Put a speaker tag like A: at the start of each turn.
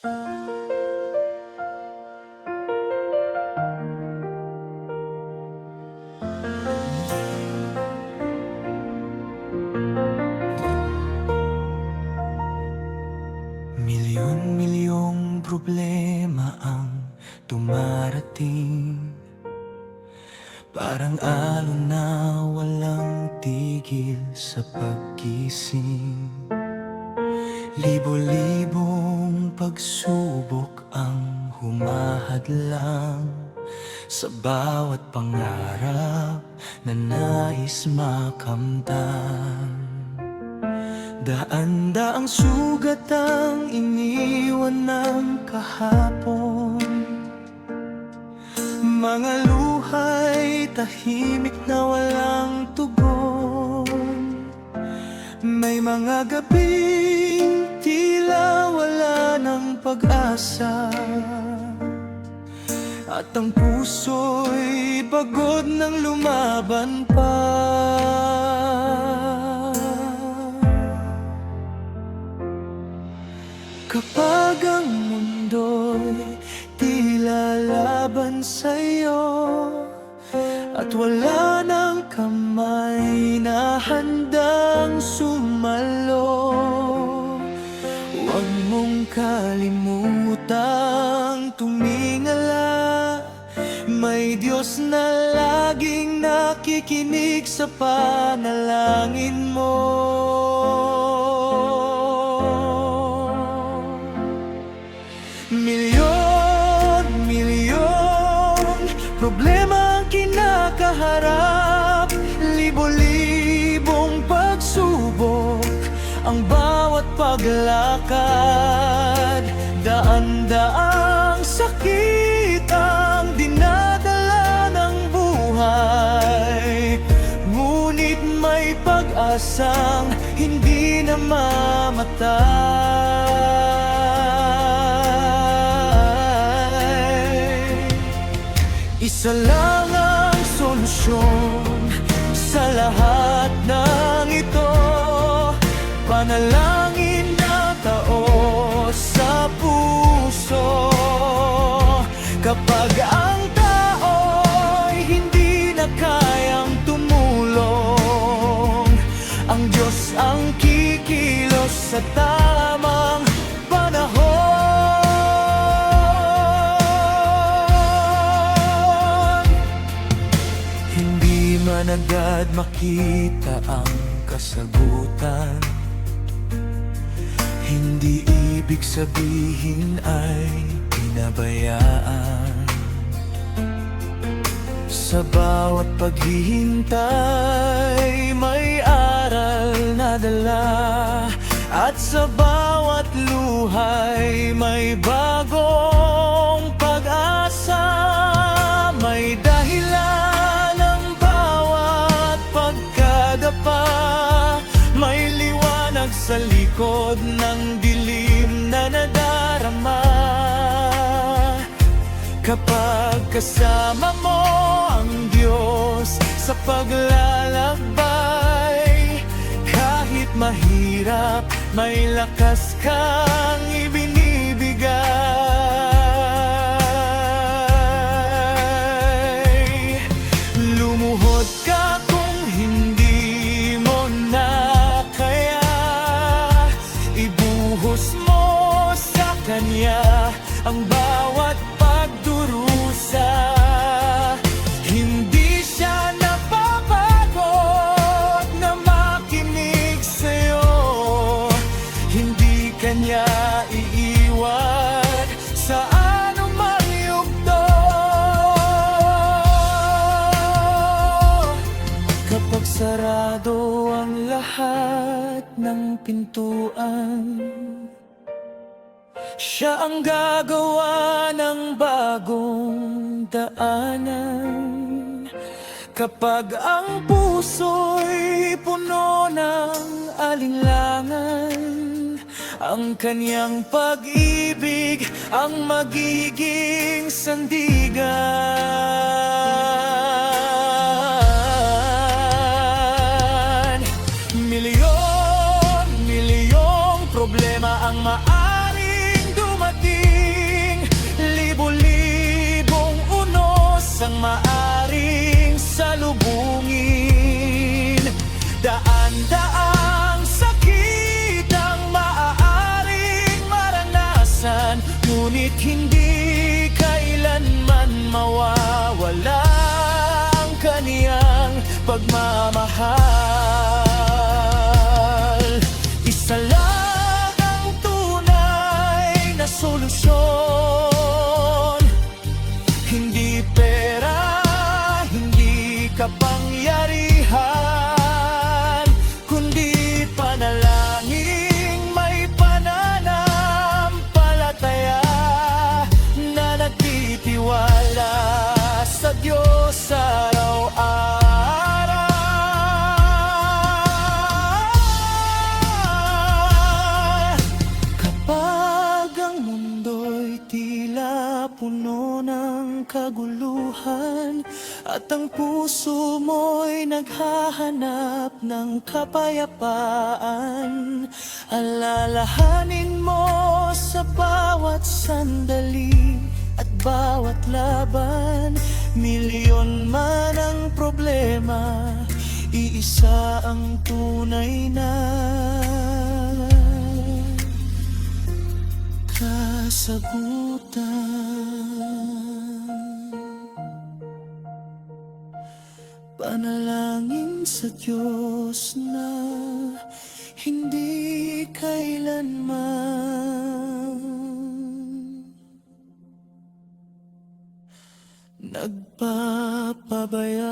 A: Milyon-milyong problema ang dumarating, parang alon na walang tigil sa paggising. Libo-libong pagsubok ang humahadlang sa bawat pangarap na nais makamtan. Daan-daang sugat ang iniwan ng kahapon, mga luha'y tahimik na walang tugon. May mga gabing tila wala ng pag-asa, at ang puso'y pagod ng lumaban pa. Kapag ang mundo'y tila laban sa'yo, at wala ng kamay na handang sumalo, huwag mong kalimutang tumingala. May Diyos na laging nakikinig sa panalangin mo. Milyon-milyong problema ang kinakaharap, libo-libong pagsubok ang bawat paglakad. Daan-daang sakit ang dinadala ng buhay, ngunit may pag-asang hindi namamatay. Isa lang ang solusyon sa lahat ng ito, panalangin na taos sa puso. Kapag ang tao'y hindi na kayang tumulong, ang Diyos ang kikilos sa tamang panahon. Hindi man agad makita ang kasagutan, hindi ibig sabihin ay pinabayaan. Sa bawat paghihintay may aral na dala, at sa bawat luhay may bagong pag-asa. May dahilan ang bawat pagkadapa, may liwanag sa likod ng dilim na nadarama. Kapag kasama mo ang Diyos sa paglalakbay, kahit mahirap, may lakas kang ibinibigay. Lumuhod ka kung hindi mo na kaya, ibuhos mo sa Kanya ang bawat pagdurusa. Hindi siya napapagod na makinig sa'yo, hindi Kanya iiwan sa anumang yugto. Kapag sarado ang lahat ng pintuan, Siya ang gagawa ng bagong daanan. Kapag ang puso'y puno ng alinlangan, ang Kanyang pag-ibig ang magiging sandigan. Milyon-milyong problema ang maaring dumating, pag-asang maaring salubungin. Daan-daang sakit ang maaaring maranasan, ngunit hindi kailanman mawawala ang kaniyang pagmamahal. Isa lang ang tunay na solusyon, hindi pera, hindi kapangyarihan, kundi panalangin, may pananampalataya na nagtitiwala sa Diyos araw-araw. Kapag ang mundo'y tila puno ng kaguluhan at ang puso mo'y naghahanap ng kapayapaan, alalahanin mo sa bawat sandali at bawat laban, milyon man ang problema, iisa ang tunay na kasagutan. Panalangin sa Diyos na hindi kailanman nagpapabaya.